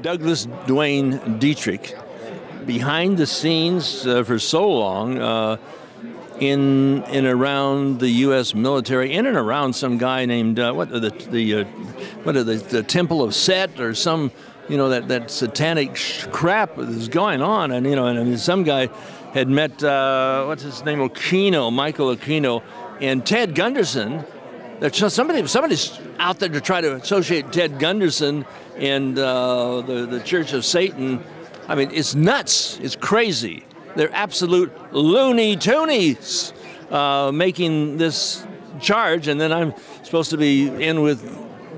Douglas Dwayne Dietrich, behind the scenes for so long in and around the U.S. military, in and around some guy named the Temple of Set or some, that satanic crap that is going on, and and some guy had met what's his name, Michael Aquino, and Ted Gunderson. Somebody's out there to try to associate Ted Gunderson and the Church of Satan. I mean, it's nuts. It's crazy. They're absolute Looney Toonies making this charge, and then I'm supposed to be in with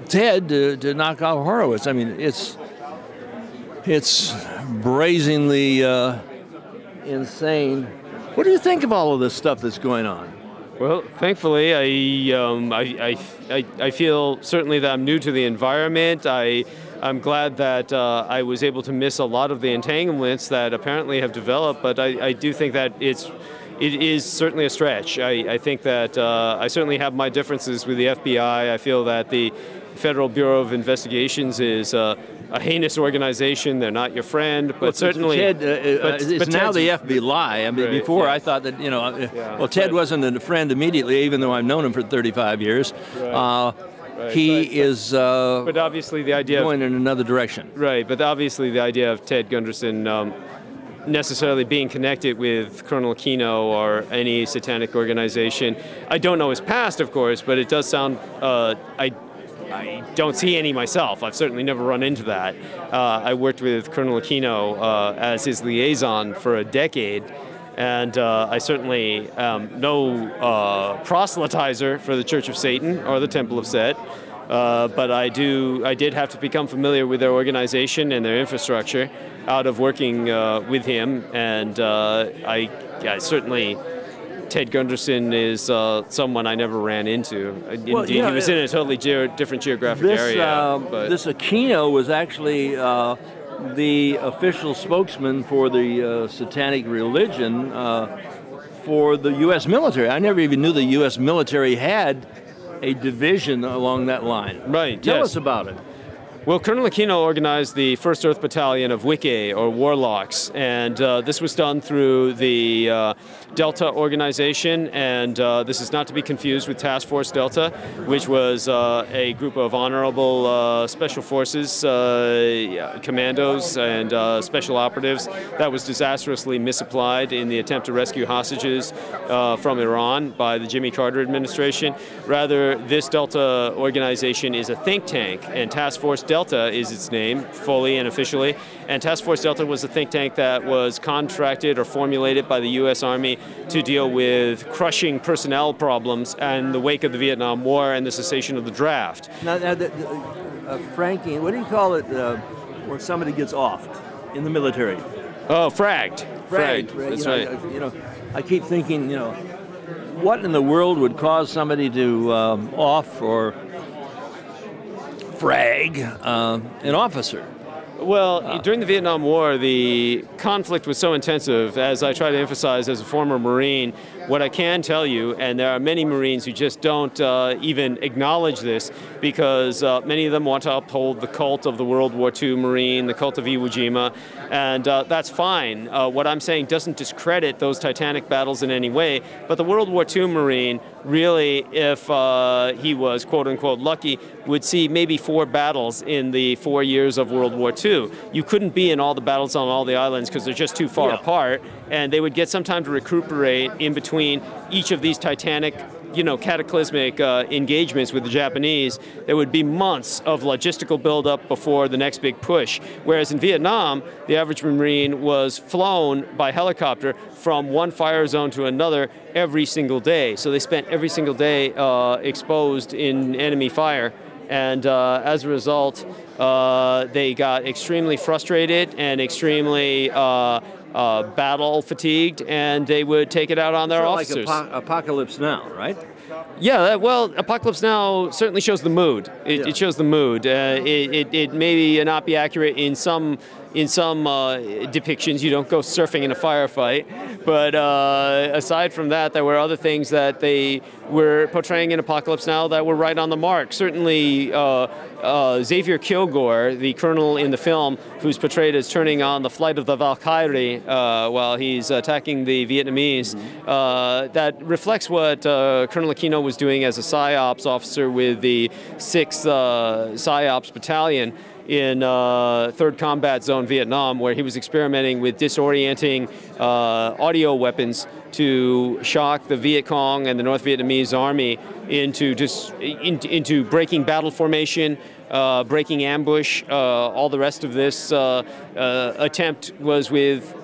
Ted to knock out Horowitz. I mean, it's brazenly insane. What do you think of all of this stuff that's going on? Well, thankfully, I feel certainly that I'm new to the environment. I'm glad that I was able to miss a lot of the entanglements that apparently have developed, but I do think that it is certainly a stretch. I think that I certainly have my differences with the FBI. I feel that the Federal Bureau of Investigations is a heinous organization. They're not your friend, but certainly... Ted, it's now the FBI. I mean, right, before I thought that, Ted wasn't a friend immediately, even though I've known him for 35 years. Right. He is but obviously the idea going in another direction. Right, but obviously the idea of Ted Gunderson necessarily being connected with Col Aquino or any satanic organization. I don't know his past, of course, but it does sound... I don't see any myself. I've certainly never run into that. I worked with Col Aquino as his liaison for a decade, and I certainly am no proselytizer for the Church of Satan or the Temple of Set, but I did have to become familiar with their organization and their infrastructure out of working with him, and I certainly... Ted Gunderson is someone I never ran into. Indeed, he was in a totally different geographic area. This Aquino was actually the official spokesman for the satanic religion for the U.S. military. I never even knew the U.S. military had a division along that line. Right. Tell us about it. Well, Col Aquino organized the 1st Earth Battalion of Wicca, or Warlocks, and this was done through the Delta organization, and this is not to be confused with Task Force Delta, which was a group of honorable special forces, commandos, and special operatives that was disastrously misapplied in the attempt to rescue hostages from Iran by the Jimmy Carter administration. Rather, this Delta organization is a think tank, and Task Force Delta is its name, fully and officially. And Task Force Delta was a think tank that was contracted or formulated by the U.S. Army to deal with crushing personnel problems in the wake of the Vietnam War and the cessation of the draft. Now Frankie, what do you call it where somebody gets offed in the military? Oh, fragged. Fragged. That's right. I keep thinking, what in the world would cause somebody to off or frag an officer? Well, during the Vietnam War, the conflict was so intensive, as I try to emphasize as a former Marine. What I can tell you, and there are many Marines who just don't even acknowledge this, because many of them want to uphold the cult of the World War II Marine, the cult of Iwo Jima, and that's fine. What I'm saying doesn't discredit those titanic battles in any way, but the World War II Marine really, if he was quote-unquote lucky, would see maybe 4 battles in the 4 years of World War II. You couldn't be in all the battles on all the islands because they're just too far apart, and they would get some time to recuperate in between each of these titanic, cataclysmic engagements with the Japanese. There would be months of logistical buildup before the next big push. Whereas in Vietnam, the average Marine was flown by helicopter from one fire zone to another every single day. So they spent every single day exposed in enemy fire. And as a result, they got extremely frustrated and extremely battle fatigued, and they would take it out on their officers. Like Apocalypse Now, right? Yeah, well, Apocalypse Now certainly shows the mood. It shows the mood. It may not be accurate in some in some depictions, you don't go surfing in a firefight. But aside from that, there were other things that they were portraying in Apocalypse Now that were right on the mark. Certainly, Xavier Kilgore, the colonel in the film, who's portrayed as turning on the flight of the Valkyrie while he's attacking the Vietnamese, that reflects what Colonel Aquino was doing as a PSYOPs officer with the 6th PSYOPs Battalion in 3rd Combat Zone, Vietnam, where he was experimenting with disorienting audio weapons to shock the Viet Cong and the North Vietnamese army into breaking battle formation, breaking ambush. All the rest of this attempt was with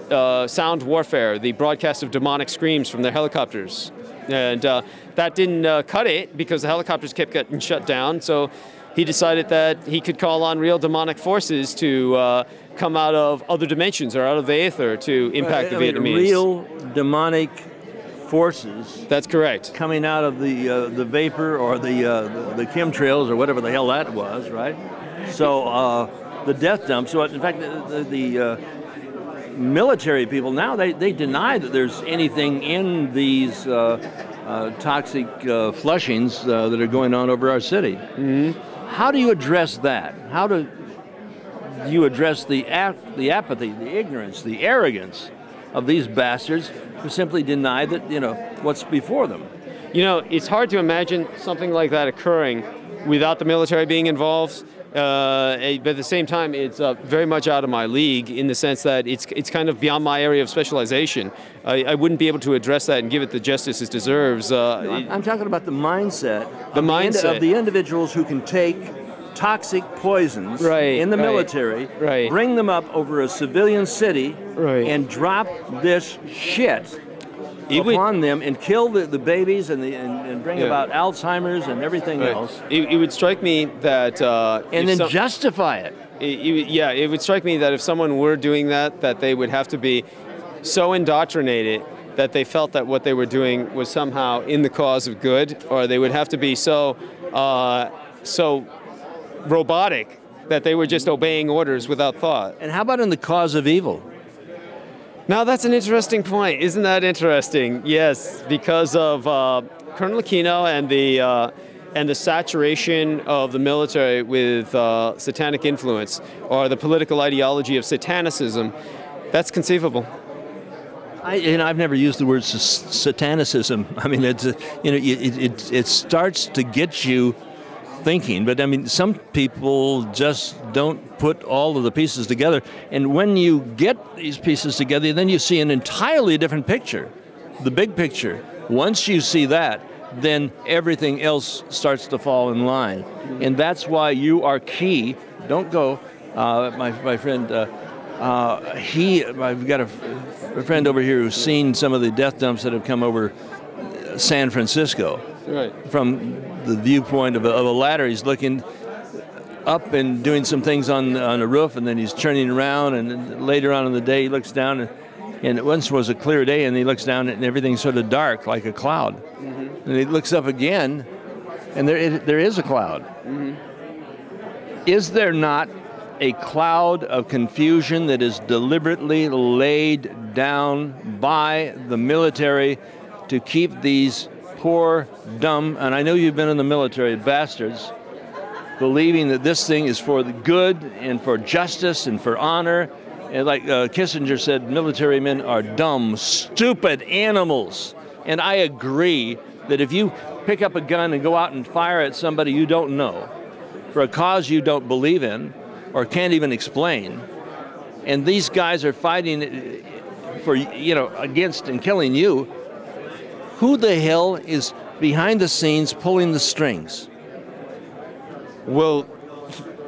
sound warfare, the broadcast of demonic screams from their helicopters. And that didn't cut it because the helicopters kept getting shut down. So he decided that he could call on real demonic forces to come out of other dimensions or out of the aether to impact the Vietnamese. Real demonic forces. That's correct. Coming out of the vapor or the chemtrails or whatever the hell that was, right? So the death dump. So in fact, the military people now they deny that there's anything in these toxic flushings that are going on over our city. Mm-hmm. How do you address that? How do you address the apathy, the ignorance, the arrogance of these bastards who simply deny that, what's before them? It's hard to imagine something like that occurring without the military being involved. But at the same time, it's very much out of my league in the sense that it's kind of beyond my area of specialization. I wouldn't be able to address that and give it the justice it deserves. I'm talking about the mindset. Of the individuals who can take toxic poisons in the military, bring them up over a civilian city, and drop this shit upon them and kill the babies and bring about Alzheimer's and everything else. It would strike me that... and then justify it. It would strike me that if someone were doing that they would have to be so indoctrinated that they felt that what they were doing was somehow in the cause of good, or they would have to be so robotic that they were just obeying orders without thought. And how about in the cause of evil? Now that's an interesting point. Isn't that interesting? Yes, because of Colonel Aquino and the saturation of the military with satanic influence, or the political ideology of Satanicism. That's conceivable. I've never used the word Satanicism. I mean, it starts to get you thinking, but I mean, some people just don't put all of the pieces together, and when you get these pieces together, then you see an entirely different picture, the big picture. Once you see that, then everything else starts to fall in line, and that's why you are key. Don't go, my friend. I've got a friend over here who's seen some of the death dumps that have come over San Francisco. Right. From the viewpoint of a ladder, he's looking up and doing some things on a roof, and then he's turning around, and later on in the day he looks down, and it once was a clear day, and he looks down and everything's sort of dark like a cloud. Mm-hmm. And he looks up again, and there is a cloud. Mm-hmm. Is there not a cloud of confusion that is deliberately laid down by the military to keep these poor, dumb, and I know you've been in the military, bastards, believing that this thing is for the good and for justice and for honor? And like Kissinger said, military men are dumb, stupid animals. And I agree that if you pick up a gun and go out and fire at somebody you don't know for a cause you don't believe in or can't even explain, and these guys are fighting for, against and killing you, who the hell is behind the scenes pulling the strings? Well,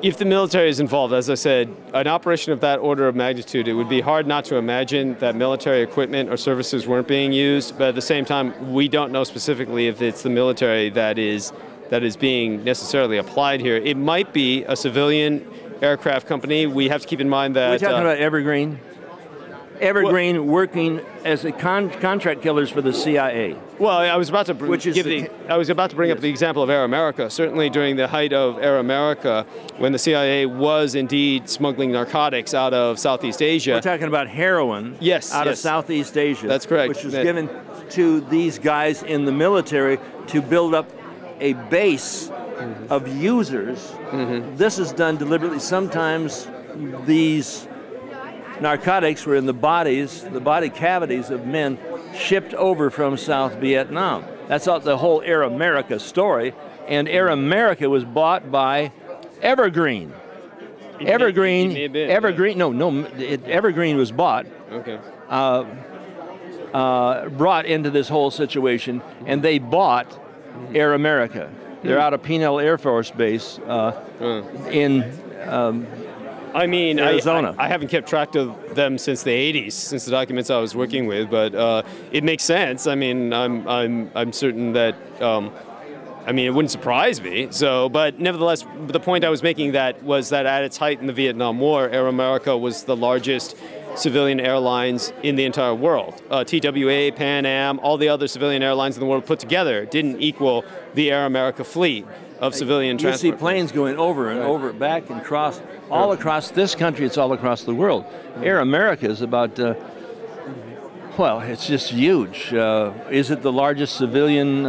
if the military is involved, as I said, an operation of that order of magnitude, it would be hard not to imagine that military equipment or services weren't being used, but at the same time, we don't know specifically if it's the military that is being necessarily applied here. It might be a civilian aircraft company. We have to keep in mind that... We're talking about Evergreen? Evergreen working as a contract killers for the CIA. Well, I was about to bring up the example of Air America. Certainly during the height of Air America, when the CIA was indeed smuggling narcotics out of Southeast Asia. We're talking about heroin out of Southeast Asia. That's correct. Which was given to these guys in the military to build up a base of users. This is done deliberately. Sometimes these narcotics were in the body cavities of men shipped over from South Vietnam. That's the whole Air America story. And Air America was bought by Evergreen. Evergreen was bought. Okay. Brought into this whole situation, and they bought Air America. They're out of Penal Air Force Base in Arizona. I haven't kept track of them since the 80s, since the documents I was working with, but it makes sense. I mean, I'm certain that. It wouldn't surprise me. So, but nevertheless, the point I was making was that at its height in the Vietnam War, Air America was the largest civilian airlines in the entire world. TWA, Pan Am, all the other civilian airlines in the world put together didn't equal the Air America fleet of civilian transport. You see planes going over and over, back and across, all across this country. It's all across the world. Air America is about, it's just huge. Is it the largest civilian?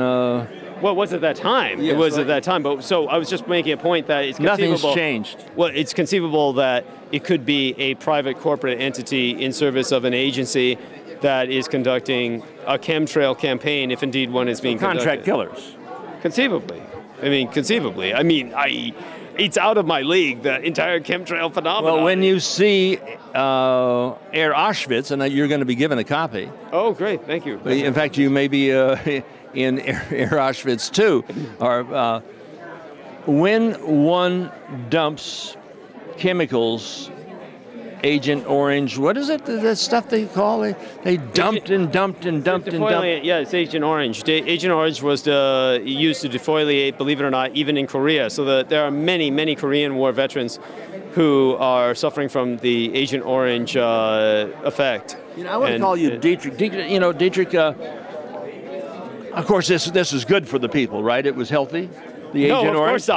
Well, it was at that time. Yes, it was at that time. But so I was just making a point that it's conceivable. Nothing's changed. Well, it's conceivable that it could be a private corporate entity in service of an agency that is conducting a chemtrail campaign, if indeed one is being contract conducted. Killers. Conceivably. It's out of my league, the entire chemtrail phenomenon. Well, when you see Air Auschwitz, and you're going to be given a copy. Oh, great. Thank you. In fact, you may be in Air Auschwitz too. Or when one dumps chemicals, Agent Orange, what is it? That stuff they call it? They dumped and dumped and dumped and dumped. Yeah, it's Agent Orange. Agent Orange was used to defoliate, believe it or not, even in Korea. So there are many, many Korean War veterans who are suffering from the Agent Orange effect. I want to call you Dietrich. Dietrich. Of course, this is good for the people, right? It was healthy. The Agent Orange.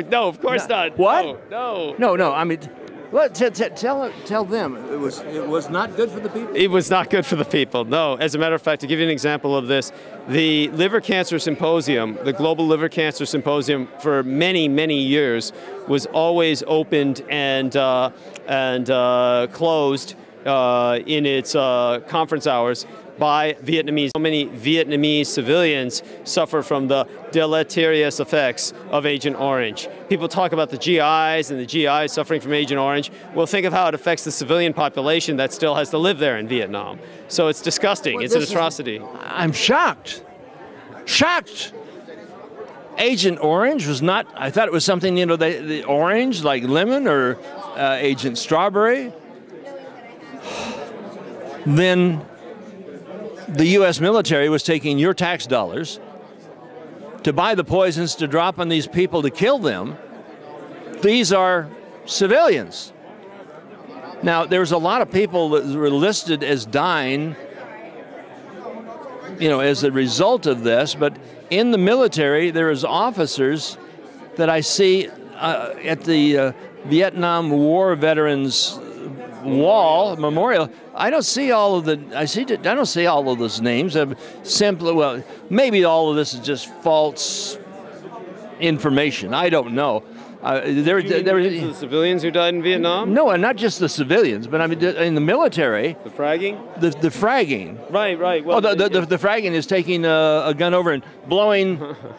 No, of course not. What? No. I mean, tell them it was not good for the people. It was not good for the people. No. As a matter of fact, to give you an example of this, the Liver Cancer Symposium, the Global Liver Cancer Symposium, for many, many years, was always opened and closed in its conference hours by Vietnamese. So many Vietnamese civilians suffer from the deleterious effects of Agent Orange. People talk about the GIs and the GIs suffering from Agent Orange. Well, think of how it affects the civilian population that still has to live there in Vietnam. So it's disgusting. It's an atrocity. I'm shocked. Shocked. Agent Orange was not, I thought it was something, the orange, like lemon, or Agent Strawberry. Then the U.S. military was taking your tax dollars to buy the poisons to drop on these people to kill them. These are civilians. Now, there's a lot of people that were listed as dying, as a result of this, but in the military, there is officers that I see at the Vietnam War Veterans Wall Memorial. I don't see all of those names. Maybe all of this is just false information. I don't know. There were the civilians who died in Vietnam? No, and not just the civilians, but in the military. The fragging? The fragging. Right. Well, the fragging is taking a gun over and blowing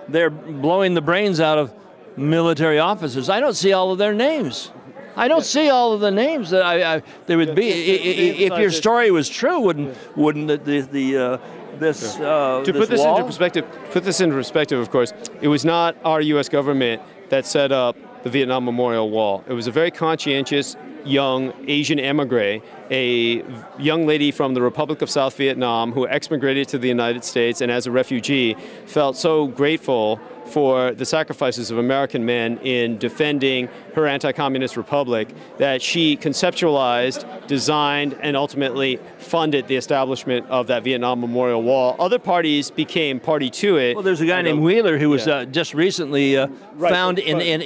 the brains out of military officers. I don't see all of their names. I don't see all of the names that there would be. If your story was true, wouldn't this put this into perspective, of course, it was not our U.S. government that set up the Vietnam Memorial Wall. It was a very conscientious young Asian emigre, a young lady from the Republic of South Vietnam who ex-migrated to the United States and as a refugee felt so grateful for the sacrifices of American men in defending her anti-communist republic, that she conceptualized, designed, and ultimately funded the establishment of that Vietnam Memorial Wall. Other parties became party to it. Well, there's a guy named Wheeler who was just recently found in a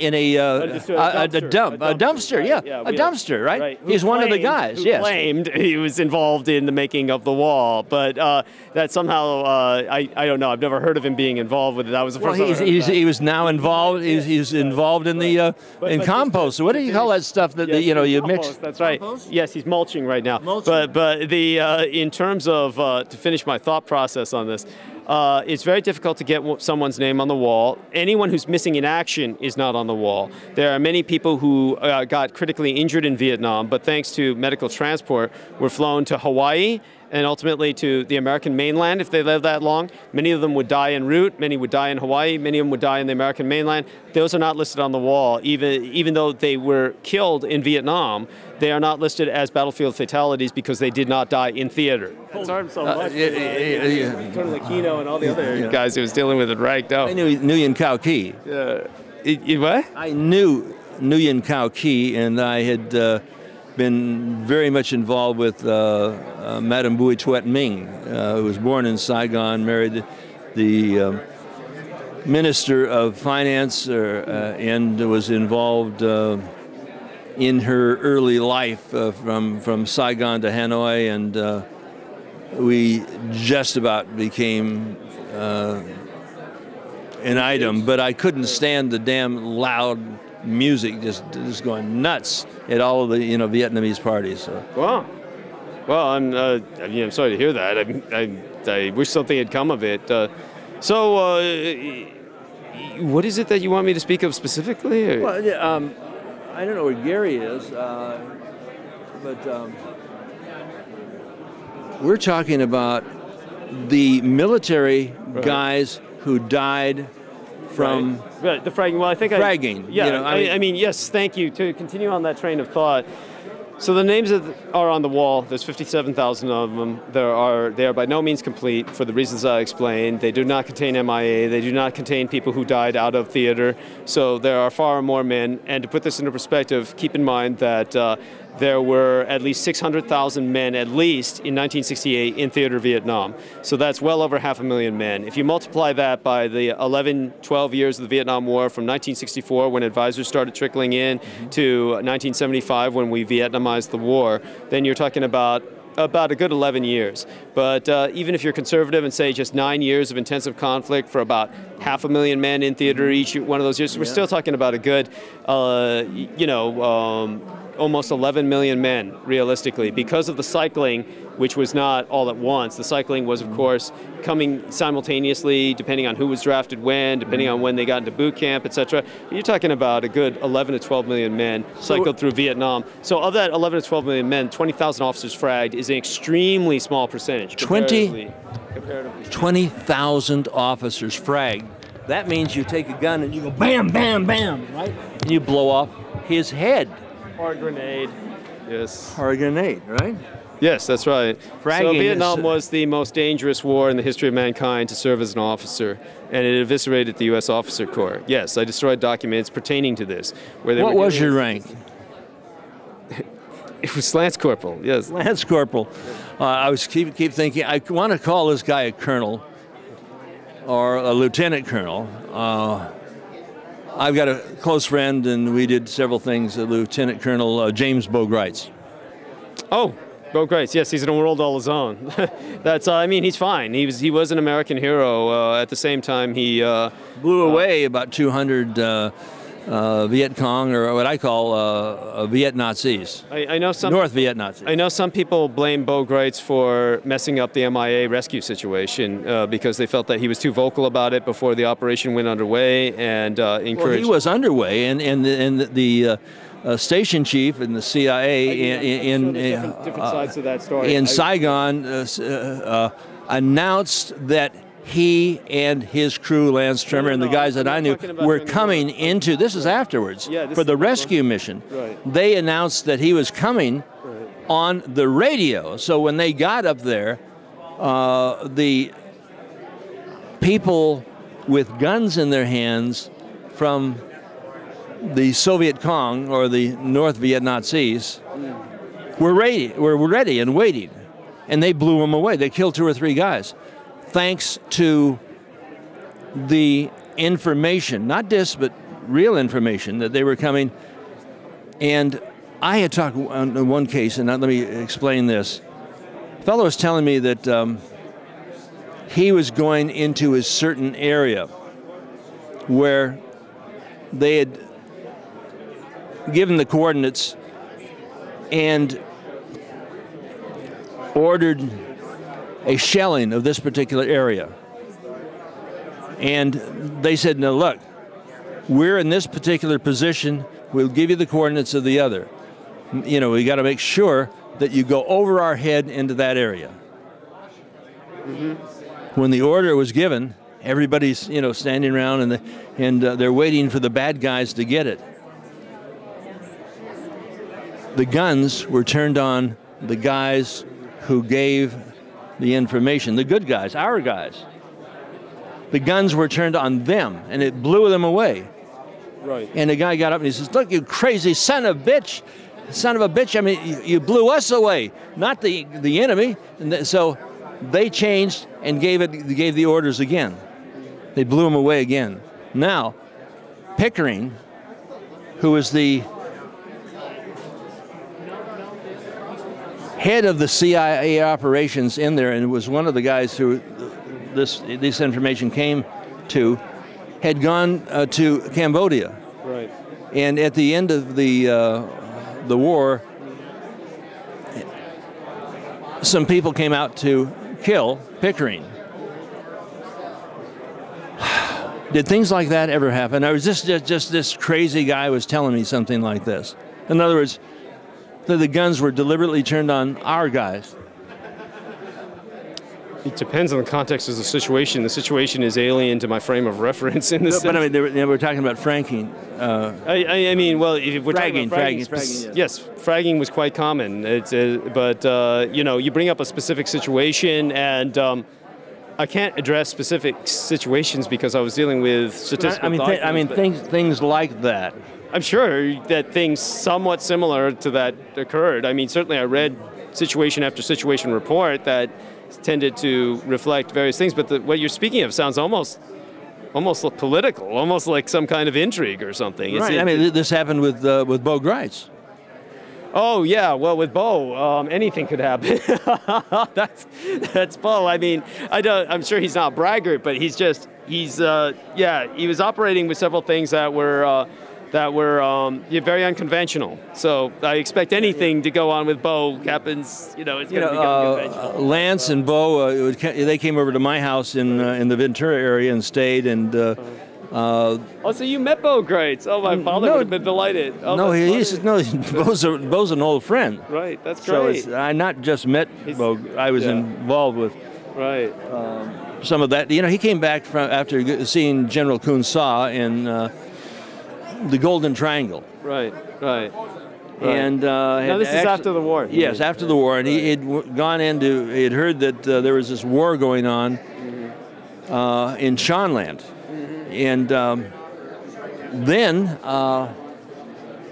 dumpster. Yeah, a dumpster, right? He's one of the guys. Yes, claimed he was involved in the making of the wall, but that somehow I don't know. I've never heard of him being involved with it. That was the first time. He was now involved. He's involved in the compost. So what do you call that stuff that you mix? That's right. Compost? Yes, he's mulching right now. But the in terms of to finish my thought process on this, it's very difficult to get someone's name on the wall. Anyone who's missing in action is not on the wall. There are many people who got critically injured in Vietnam, but thanks to medical transport, were flown to Hawaii and ultimately to the American mainland if they lived that long. Many of them would die en route, many would die in Hawaii, many of them would die in the American mainland. Those are not listed on the wall. Even though they were killed in Vietnam, they are not listed as battlefield fatalities because they did not die in theater. Sorry so much. Col Aquino and all the other guys who was dealing with it ranked out. I knew Nguyen Cao Ki. What? I knew Nguyen Cao Ki, and I had been very much involved with Madame Bui Tuet Minh, who was born in Saigon, married the Minister of Finance, and was involved in her early life from Saigon to Hanoi, and we just about became an item, but I couldn't stand the damn loud music, just going nuts at all of the Vietnamese parties. So. Wow. Well, I'm sorry to hear that. I wish something had come of it. What is it that you want me to speak of specifically? Or? Well, I don't know where Gary is, but we're talking about the military guys who died from the fragging. Well, I think fragging. Yeah, I mean, yes. Thank you. To continue on that train of thought. So the names that are on the wall, there's 57,000 of them. They are by no means complete for the reasons I explained. They do not contain MIA. They do not contain people who died out of theater. So there are far more men. And to put this into perspective, keep in mind that there were at least 600,000 men, at least, in 1968 in theater Vietnam. So that's well over 500,000 men. If you multiply that by the 11, 12 years of the Vietnam War, from 1964, when advisors started trickling in, to 1975, when we Vietnamized the war, then you're talking about a good 11 years. But even if you're conservative and say just 9 years of intensive conflict for about 500,000 men in theater each one of those years, we're still talking about a good, almost 11 million men, realistically, because of the cycling, which was not all at once. The cycling was, of course, coming simultaneously, depending on who was drafted when, depending on when they got into boot camp, etc. You're talking about a good 11 to 12 million men cycled through Vietnam. So of that 11 to 12 million men, 20,000 officers fragged is an extremely small percentage. 20,000 officers fragged. That means you take a gun and you go bam, bam, bam, right? And you blow off his head. Or a grenade, yes. Or a grenade, right? Yes, that's right. Fragging so Vietnam was the most dangerous war in the history of mankind to serve as an officer, and it eviscerated the U.S. Officer Corps. Yes, I destroyed documents pertaining to this. What was your rank? It was Lance Corporal, yes. Lance Corporal. I was keep thinking, I want to call this guy a colonel or a lieutenant colonel. I've got a close friend, and we did several things, Lieutenant Colonel James Bogreitz. Oh, Bogreitz, yes, he's in a world all his own. That's, I mean, he's fine. He was an American hero. At the same time, he blew away about 200 Viet Cong, or what I call Viet Nazis. I know some North Viet Nazis. I know some people blame Bogreitz for messing up the MIA rescue situation because they felt that he was too vocal about it before the operation went underway, and encouraged. Well, he was underway, and the station chief in the CIA in different sides of that story. In Saigon announced that he and his crew, Lance Trimmer, and the guys that I knew, were coming into, this is afterwards, for the rescue mission. Right. They announced that he was coming on the radio. So when they got up there, the people with guns in their hands from the Soviet Cong or the North Viet Nazis were ready and waiting, and they blew them away. They killed 2 or 3 guys, thanks to the information, not this, but real information that they were coming. And I had talked on one case, and let me explain this. The fellow was telling me that he was going into a certain area where they had given the coordinates and ordered a shelling of this particular area. And they said, "No, look, we're in this particular position. We'll give you the coordinates of the other. You know, we got to make sure that you go over our head into that area." Mm-hmm. When the order was given, everybody's, you know, standing around and they're waiting for the bad guys to get it. The guns were turned on the guys who gave the information, the good guys, our guys. The guns were turned on them, and it blew them away. Right. And the guy got up and he says, "Look, you crazy son of a bitch! Son of a bitch! I mean, you blew us away, not the enemy." And so they changed and gave the orders again. They blew him away again. Now, Pickering, who is the head of the CIA operations in there, and was one of the guys who this information came to, had gone to Cambodia. Right. And at the end of the war, some people came out to kill Pickering. Did things like that ever happen? Or was this just this crazy guy was telling me something like this? In other words, the guns were deliberately turned on our guys. It depends on the context of the situation. The situation is alien to my frame of reference in this sense. But I mean, we're talking about franking. I mean, well, if we're talking about fragging, yes, fragging was quite common. But you know, you bring up a specific situation, and I can't address specific situations because I was dealing with statistical documents. Things like that. I'm sure that things somewhat similar to that occurred. I mean, certainly I read situation after situation report that tended to reflect various things, but what you're speaking of sounds almost political, almost like some kind of intrigue or something. Right. I mean, this happened with Bo Gritz. Oh yeah, well with Bo, anything could happen. that's Bo. I mean, I'm sure he's not a braggart, but he was operating with several things that were very unconventional. So I expect anything to go on with Bo happens. You know, it's going to become conventional. Lance and Bo, they came over to my house in the Ventura area and stayed. And so you met Bo Gritz? Oh, my father would have been delighted. Oh, Bo's an old friend. Right, that's great. So I not just met Bo, I was involved with. Right. Some of that. You know, he came back after seeing General Kun Sa in the Golden Triangle. Right. And now this is after the war. Yes, after the war, and he had he'd heard that there was this war going on in Shanland, and then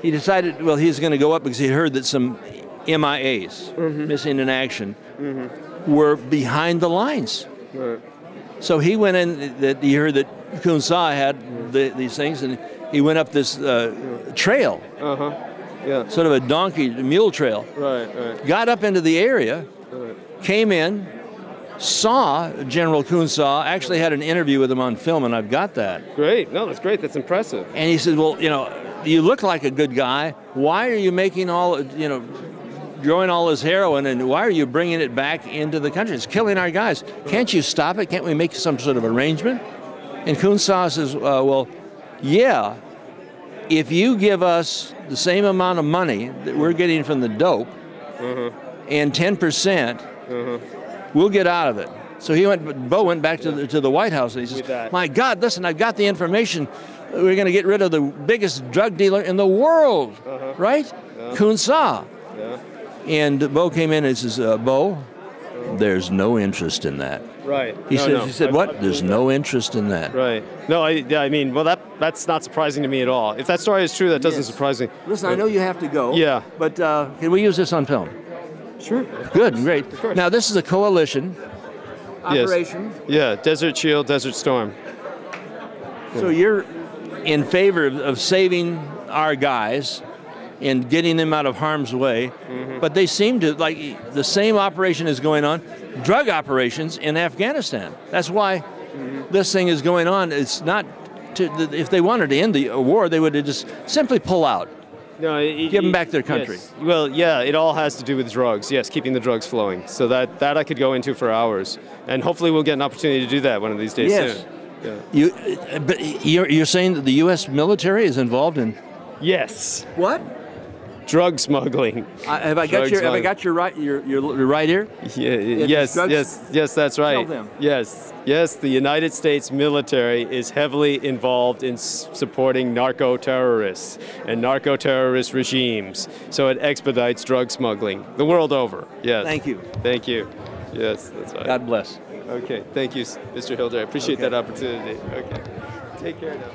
he decided, well, he's going to go up because he heard that some MIAs, missing in action, were behind the lines. Right. So he went in. He heard that Kun Sa had these things, and he went up this trail. Yeah. Sort of a mule trail. Right. Got up into the area, came in, saw General Kun Sa, actually had an interview with him on film, and I've got that. Great. No, that's great. That's impressive. And he said, well, you know, you look like a good guy. Why are you making growing all this heroin, and why are you bringing it back into the country? It's killing our guys. Can't you stop it? Can't we make some sort of arrangement? And Kun Sa says, well, yeah, if you give us the same amount of money that we're getting from the dope and 10%, we'll get out of it. So Bo went back to the White House, and he says, my God, listen, I've got the information. We're going to get rid of the biggest drug dealer in the world, right? Yeah. Kun Sa. Yeah. And Bo came in and says, Bo, there's no interest in that. Right. He said, what? There's no interest in that. Right. No, I mean, well, that's not surprising to me at all. If that story is true, that doesn't surprise me. Listen, I know you have to go. Yeah. But can we use this on film? Sure. Good, great. Now, this is a coalition operation. Yes. Yeah, Desert Shield, Desert Storm. So you're in favor of saving our guys and getting them out of harm's way, but they seem to, like, the same operation is going on, drug operations in Afghanistan. That's why this thing is going on. It's not, if they wanted to end the war, they would just simply pull out. No, give them back their country. Yes. Well, yeah, it all has to do with drugs. Yes, keeping the drugs flowing. So that I could go into for hours, and hopefully we'll get an opportunity to do that one of these days soon. Yeah. But you're saying that the U.S. military is involved in? Yes. What? Drug smuggling. Have I got your right ear? Yes, that's right. Tell them. Yes, the United States military is heavily involved in supporting narco-terrorists and narco-terrorist regimes. So it expedites drug smuggling the world over. Yes. Thank you. Thank you. Yes, that's right. God bless. Okay, thank you, Mr. Hilder. I appreciate that opportunity. Okay. Take care now.